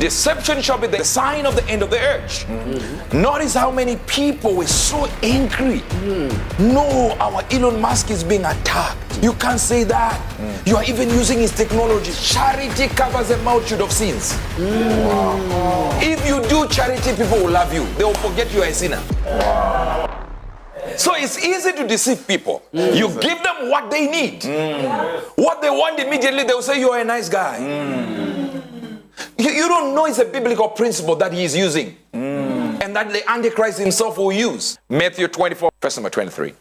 Deception shall be the sign of the end of the age. Notice how many people were so angry. No, our Elon Musk is being attacked. You can't say that. You are even using his technology. Charity covers a multitude of sins. If you do charity, people will love you. They will forget you are a sinner. So it's easy to deceive people. You give them what they need. What they want immediately, they will say you are a nice guy. You don't know it's a biblical principle that he is using. And that the Antichrist himself will use. Matthew 24, verse number 23.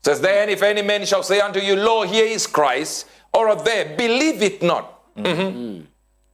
Says, then if any man shall say unto you, lo, here is Christ, or there, believe it not.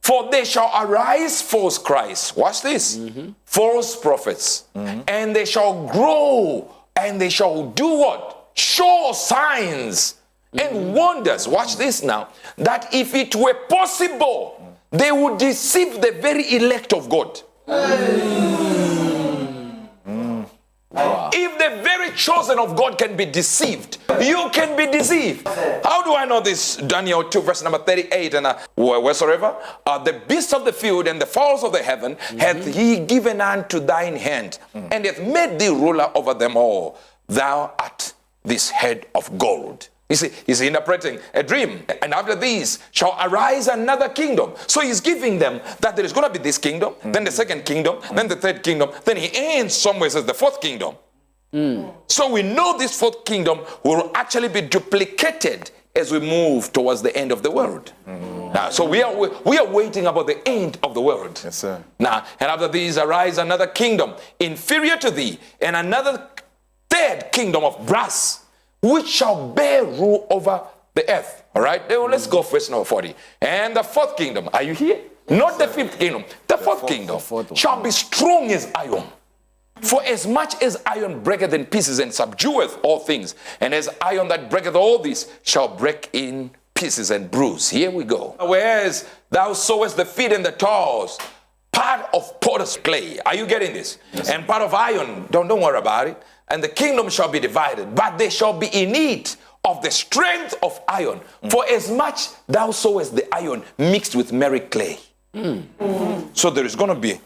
For there shall arise false Christs. Watch this. False prophets. And they shall grow, and they shall do what? Show signs and wonders. Watch this now. That if it were possible, they would deceive the very elect of God. Wow. If the very chosen of God can be deceived, you can be deceived. How do I know this? Daniel 2 verse number 38, and wheresoever the beasts of the field and the fowls of the heaven hath he given unto thine hand, and hath made thee ruler over them all. Thou art this head of gold. You see, he's interpreting a dream. And after these shall arise another kingdom. So he's giving them that there is going to be this kingdom, then the second kingdom, then the third kingdom. Then he ends somewhere, says the fourth kingdom. So we know this fourth kingdom will actually be duplicated as we move towards the end of the world. Now, so we are waiting about the end of the world. Yes, sir. Now, and after these arise another kingdom inferior to thee, and another third kingdom of brass, which shall bear rule over the earth. All right, now let's go verse number 40. And the fourth kingdom, are you here? Not the fifth kingdom. The fourth kingdom shall be strong as iron. For as much as iron breaketh in pieces and subdueth all things, and as iron that breaketh all this shall break in pieces and bruise. Here we go. Whereas thou sowest the feet and the toes, part of potter's clay. Are you getting this? Yes. And part of iron, don't worry about it. And the kingdom shall be divided, but they shall be in need of the strength of iron. For as much thou sowest the iron mixed with merry clay. So there is going to be,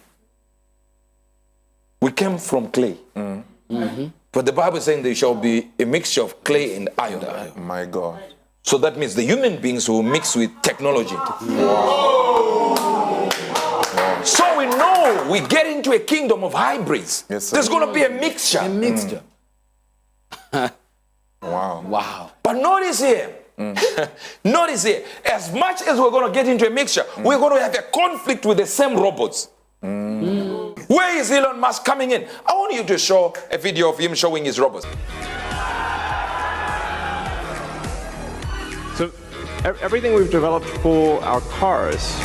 we came from clay. But the Bible is saying there shall be a mixture of clay and iron. My God. So that means the human beings will mix with technology. So we know we get into a kingdom of hybrids. Yes, sir. There's going to be a mixture. A mixture. Wow. But notice here, notice here, as much as we're going to get into a mixture, we're going to have a conflict with the same robots. Where is Elon Musk coming in? I want you to show a video of him showing his robots. So everything we've developed for our cars,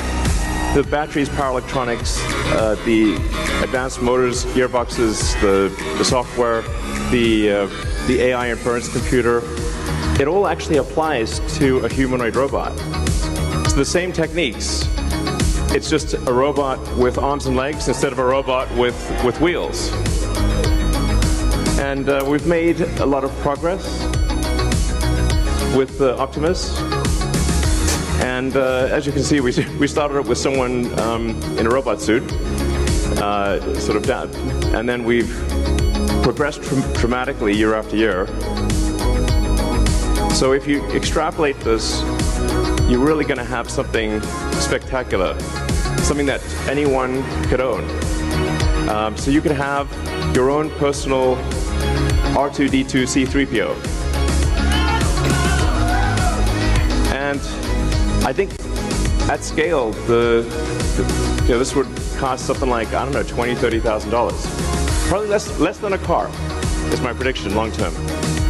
the batteries, power electronics, the advanced motors, gearboxes, the software, the AI inference computer, it all actually applies to a humanoid robot. It's the same techniques. It's just a robot with arms and legs instead of a robot with wheels. And we've made a lot of progress with Optimus. And as you can see, we started it with someone in a robot suit, sort of down, and then we've progressed dramatically year after year. So if you extrapolate this, you're really going to have something spectacular, something that anyone could own. So you could have your own personal R2-D2 C-3PO. And I think at scale, this would cost something like, I don't know, $20,000, $30,000. Probably less than a car, is my prediction, long term.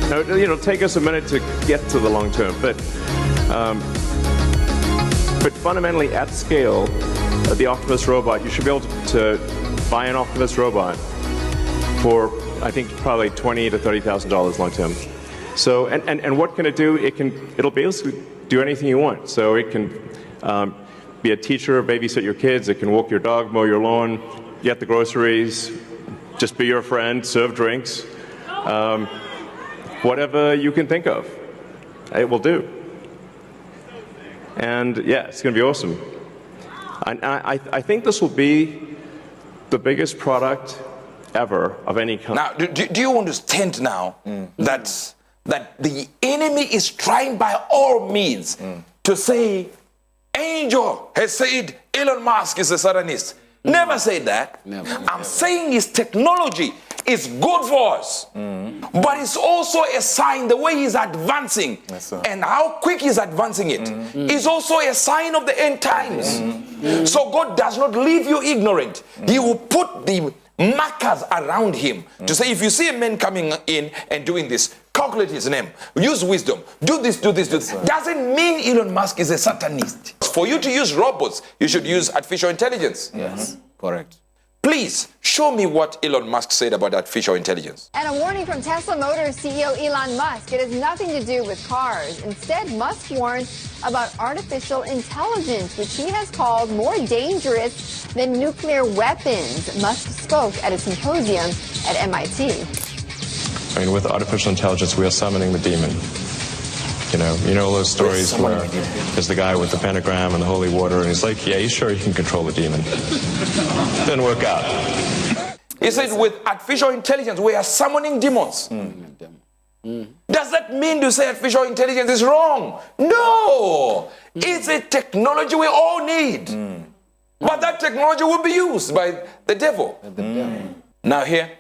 Now, it'll take us a minute to get to the long term, but fundamentally at scale, the Optimus robot, you should be able to buy an Optimus robot for, I think, probably $20,000 to $30,000 long term. So, and what can it do? It'll basically do anything you want. So it can be a teacher, babysit your kids, it can walk your dog, mow your lawn, get the groceries, just be your friend, serve drinks, whatever you can think of, it will do. And yeah, it's going to be awesome. I think this will be the biggest product ever of any kind. Now, do you understand now that the enemy is trying by all means to say, Angel has said Elon Musk is a Satanist. Never said that. I'm saying his technology is good for us. But it's also a sign the way he's advancing and how quick he's advancing it is also a sign of the end times. So God does not leave you ignorant. He will put the markers around him to say, if you see a man coming in and doing this, calculate his name, use wisdom, do this, do this, do this. Doesn't mean Elon Musk is a Satanist. For you to use robots, you should use artificial intelligence. Yes, correct. Please show me what Elon Musk said about artificial intelligence. And a warning from Tesla Motors CEO Elon Musk. It has nothing to do with cars. Instead, Musk warned about artificial intelligence, which he has called more dangerous than nuclear weapons. Musk spoke at a symposium at MIT. I mean, with artificial intelligence, we are summoning the demon. You know those stories where there's the guy with the pentagram and the holy water, and he's like, yeah, he's sure he can control the demon. Didn't work out. He said, with artificial intelligence, we are summoning demons. Does that mean to say artificial intelligence is wrong? No! It's a technology we all need. But that technology will be used by the devil. Now here,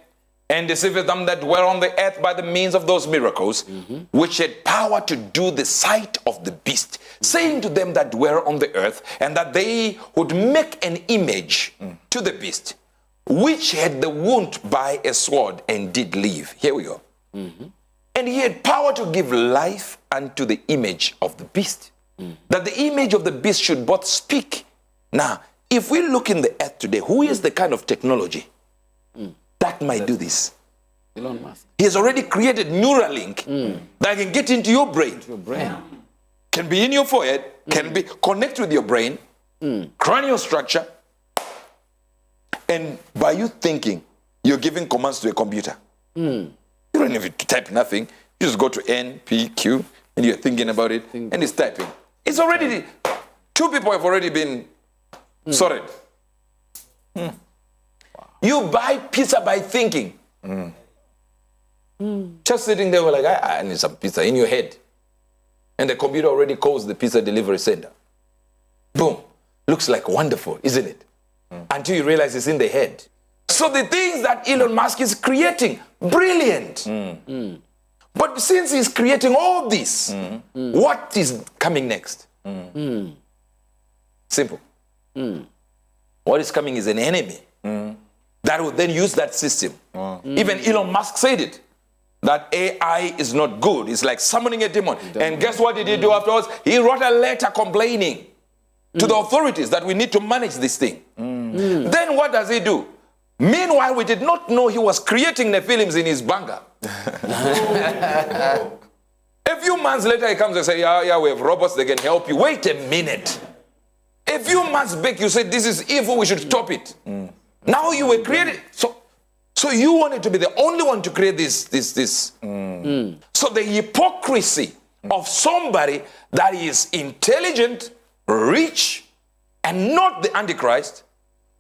and deceiveth them that dwell on the earth by the means of those miracles, which had power to do the sight of the beast, saying to them that dwell on the earth, and that they would make an image to the beast, which had the wound by a sword and did live. Here we go. And he had power to give life unto the image of the beast, that the image of the beast should both speak. Now, if we look in the earth today, who is the kind of technology that might do this? Elon Musk. He has already created Neuralink that can get into your brain. Can be in your forehead, can be connect with your brain, cranial structure, and by you thinking, you're giving commands to a computer. You don't need to type nothing. You just go to N, P, Q, and you're thinking about it, and it's typing. It's already, 2 people have already been sorted. You buy pizza by thinking. Just sitting there, we're like, I need some pizza in your head. And the computer already calls the pizza delivery center. Boom. Looks like wonderful, isn't it? Until you realize it's in the head. So the things that Elon Musk is creating, brilliant. But since he's creating all this, what is coming next? Simple. What is coming is an enemy that will then use that system. Even Elon Musk said it, that AI is not good. It's like summoning a demon. And guess what did he do afterwards? He wrote a letter complaining to the authorities that we need to manage this thing. Then what does he do? Meanwhile, we did not know he was creating the films in his bunker. A few months later, he comes and says, yeah, we have robots that can help you. Wait a minute. A few months back, you said this is evil, we should stop it. Now you were created. So you wanted to be the only one to create this. So the hypocrisy of somebody that is intelligent, rich, and not the Antichrist,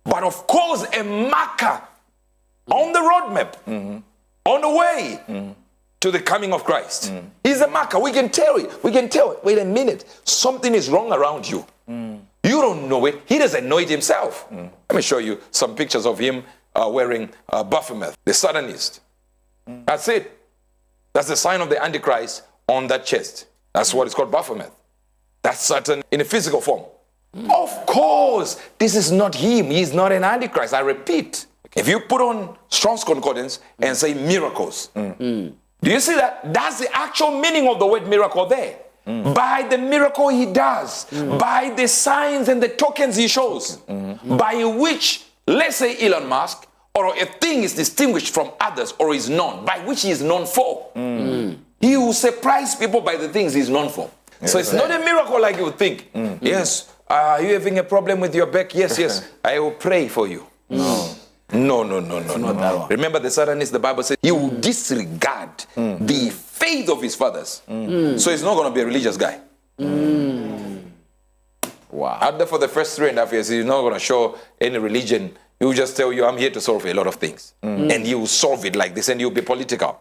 but of course a marker on the roadmap, on the way to the coming of Christ. He's a marker. We can tell it. We can tell it. Wait a minute. Something is wrong around you. You don't know it. He doesn't know it himself. Let me show you some pictures of him wearing Baphomet, the Satanist. That's it. That's the sign of the Antichrist on that chest. That's what it's called, Baphomet. That's Satan in a physical form. Of course, this is not him. He's not an Antichrist. I repeat. If you put on Strong's Concordance and say miracles, do you see that? That's the actual meaning of the word miracle there. By the miracle he does, by the signs and the tokens he shows, by which, let's say Elon Musk, or a thing is distinguished from others or is known, by which he is known for. He will surprise people by the things he's known for. So it's not a miracle like you would think. Yes, are you having a problem with your back? Yes, I will pray for you. No. Remember the Satanist, the Bible says, he will disregard the faith of his fathers. So he's not going to be a religious guy. Wow. Wow. Out there for the first 3.5 years, he's not going to show any religion. He will just tell you, I'm here to solve a lot of things. And he will solve it like this, and he'll be political.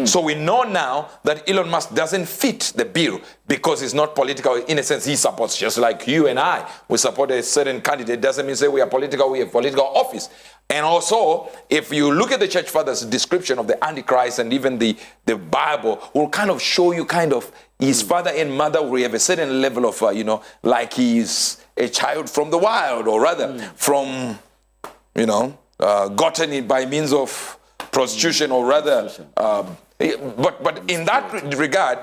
So we know now that Elon Musk doesn't fit the bill because he's not political. In a sense, he supports, just like you and I. We support a certain candidate. Doesn't mean say we are political, we have political office. And also, if you look at the church fathers' description of the Antichrist and even the Bible, will kind of show you kind of his father and mother will have a certain level of, like he's a child from the wild, or rather from, gotten it by means of prostitution, or rather, but in that regard,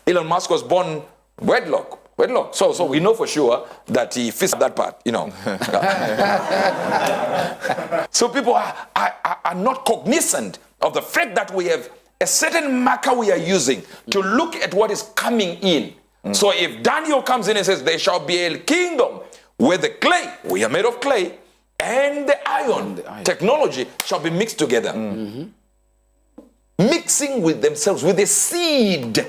Elon Musk was born wedlock. So we know for sure that he fits that part, So people are not cognizant of the fact that we have a certain marker we are using to look at what is coming in. So if Daniel comes in and says, there shall be a kingdom where the clay, we are made of clay, and the iron technology shall be mixed together. Mixing with themselves, with the seed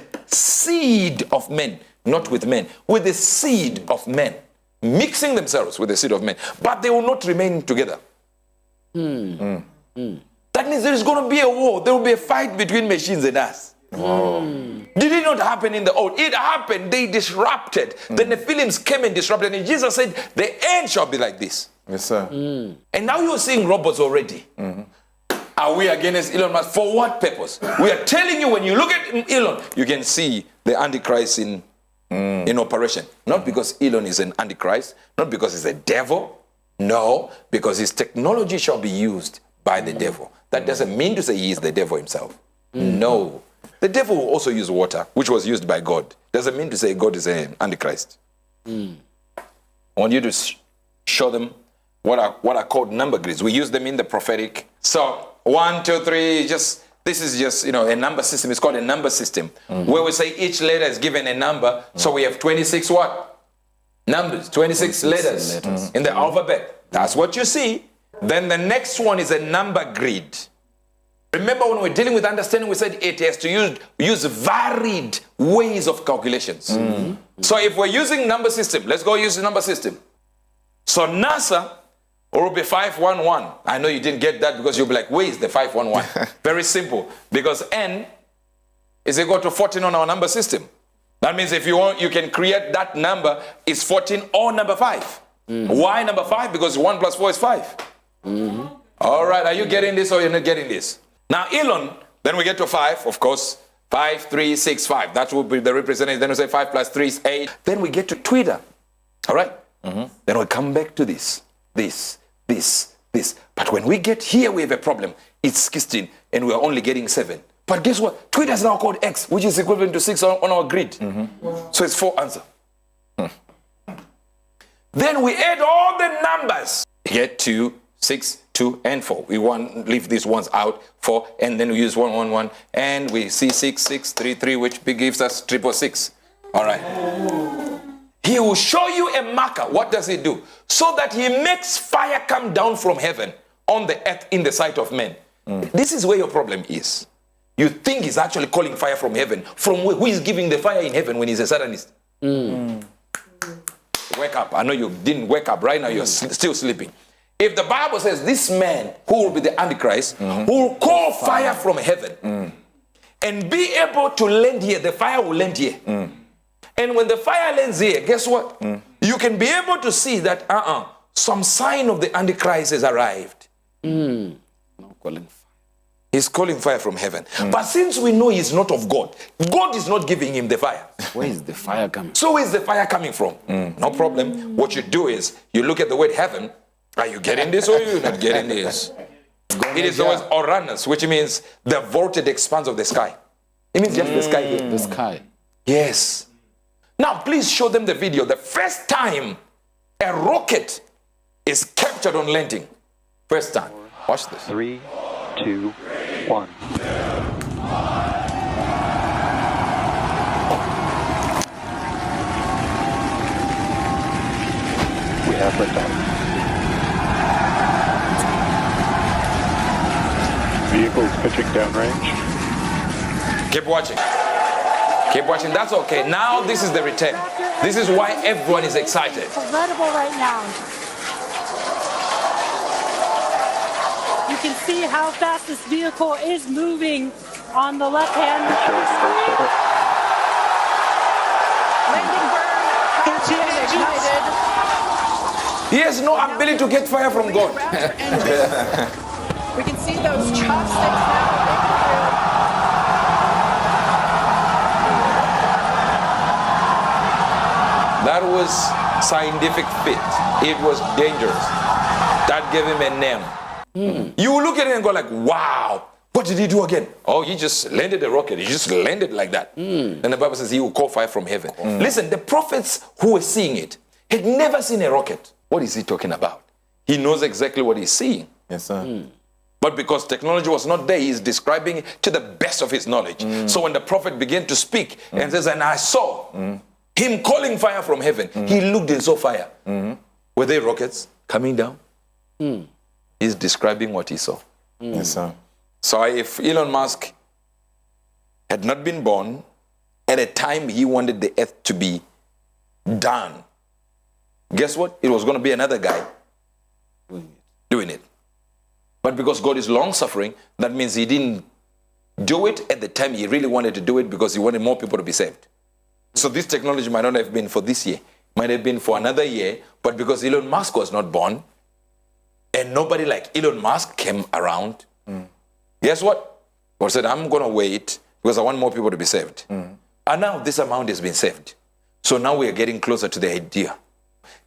of men, not with men, with the seed of men. Mixing themselves with the seed of men. But they will not remain together. That means there is going to be a war. There will be a fight between machines and us. Did it not happen in the old? It happened. They disrupted. The Nephilims came and disrupted. And Jesus said, the end shall be like this. Yes, sir. And now you're seeing robots already. Are we against Elon Musk? For what purpose? We are telling you, when you look at Elon, you can see the Antichrist in operation. Not because Elon is an Antichrist, not because he's a devil. No, because his technology shall be used by the devil. That doesn't mean to say he is the devil himself. No. The devil will also use water, which was used by God. Doesn't mean to say God is an Antichrist. I want you to show them what are called number grids. We use them in the prophetic. So 1, 2, 3, this is just a number system. It's called a number system, where we say each letter is given a number. So we have 26 what? Numbers, 26 letters in the alphabet. That's what you see. Then the next one is a number grid. Remember, when we're dealing with understanding, we said it has to use varied ways of calculations. So if we're using number system, let's go use the number system. So NASA will be 511. I know you didn't get that because you'll be like, where is the 511? Very simple. Because N is equal to 14 on our number system. That means if you want, you can create that number is 14 or number 5. Why number 5? Because 1 plus 4 is 5. All right, are you getting this or you're not getting this? Now Elon, then we get to 5, of course. 5, 3, 6, 5. That will be the representative. Then we say 5 plus 3 is 8. Then we get to Twitter. All right? Then we come back to this. But when we get here, we have a problem. It's 16, and we're only getting 7. But guess what? Twitter is now called X, which is equivalent to 6 on our grid. So it's 4 answer. Then we add all the numbers. Get 2, 6, 2, and 4. We leave these ones out, 4, and then we use 1, 1, 1, and we see 6, 6, 3, 3, which gives us 666. All right. He will show you a marker. What does he do? So that he makes fire come down from heaven on the earth in the sight of men. This is where your problem is. You think he's actually calling fire from heaven. From who is giving the fire in heaven when he's a Satanist? Wake up. I know you didn't wake up right now. You're still sleeping. If the Bible says this man, who will be the Antichrist, who will call fire from heaven and be able to land here, the fire will land here. And when the fire lands here, guess what? You can be able to see that some sign of the Antichrist has arrived. He's calling fire from heaven. But since we know he's not of God, God is not giving him the fire. Where is the fire coming? So where is the fire coming from? No problem. What you do is you look at the word heaven. Are you getting this or are you not getting this? It is always Uranus, which means the vaulted expanse of the sky. It means just the sky here. The sky. Yes. Now, please show them the video. The first time a rocket is captured on landing. First time. Watch this. 3, 2, 1. We have liftoff. Vehicles pitching downrange. Keep watching. Keep watching. That's okay. Now this is the return. This is why everyone is excited. Incredible right now. You can see how fast this vehicle is moving on the left hand. Landing burn has been ignited. He has no ability to get fire from God. We can see those chopsticks now. That was scientific fit. It was dangerous. That gave him a name. You look at it and go like, wow, what did he do again? Oh, he just landed a rocket. He just landed like that. And the Bible says he will call fire from heaven. Listen, the prophets who were seeing it had never seen a rocket. What is he talking about? He knows exactly what he's seeing. Yes, sir. But because technology was not there, he's describing it to the best of his knowledge. So when the prophet began to speak and says, and I saw him calling fire from heaven, he looked and saw fire. Were they rockets coming down? He's describing what he saw. Yes, sir. So if Elon Musk had not been born at a time he wanted the earth to be done, guess what? It was going to be another guy doing it. But because God is long-suffering, that means he didn't do it at the time he really wanted to do it because he wanted more people to be saved. So this technology might not have been for this year, might have been for another year, but because Elon Musk was not born, and nobody like Elon Musk came around, guess what? God said, I'm going to wait because I want more people to be saved. And now this amount has been saved. So now we are getting closer to the idea.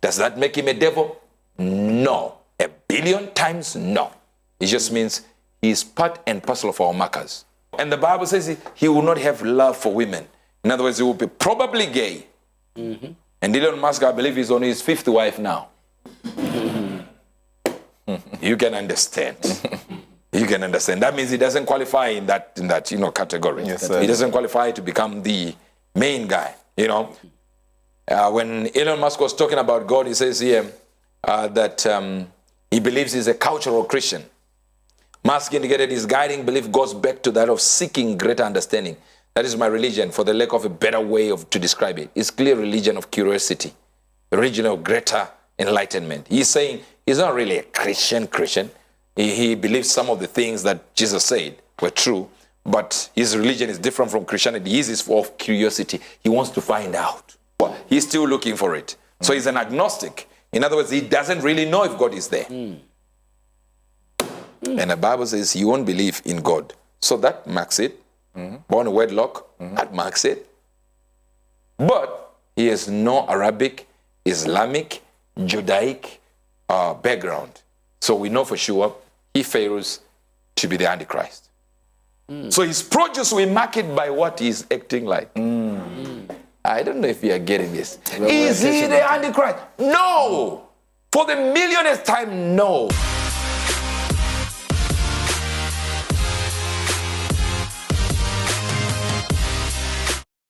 Does that make him a devil? No. 1 billion times no. It just means he's part and parcel of our markers. And the Bible says he will not have love for women. In other words, he will be probably gay. And Elon Musk, I believe, is on his 5th wife now. You can understand. You can understand. That means he doesn't qualify in that category. Yes, sir. He doesn't qualify to become the main guy. When Elon Musk was talking about God, he says here that he believes he's a cultural Christian. Musk indicated his guiding belief goes back to that of seeking greater understanding. That is my religion, for the lack of a better way to describe it. It's clear religion of curiosity, a religion of greater enlightenment. He's saying he's not really a Christian. He believes some of the things that Jesus said were true, but his religion is different from Christianity. His is for curiosity. He wants to find out. He's still looking for it. So he's an agnostic. In other words, he doesn't really know if God is there. And the Bible says you won't believe in God. So that marks it. Born wedlock, that marks it. But he has no Arabic, Islamic, Judaic background. So we know for sure he fails to be the Antichrist. So his produce we mark it by what he's acting like. I don't know if you are getting this. Is he the Antichrist? No! For the millionth time, no.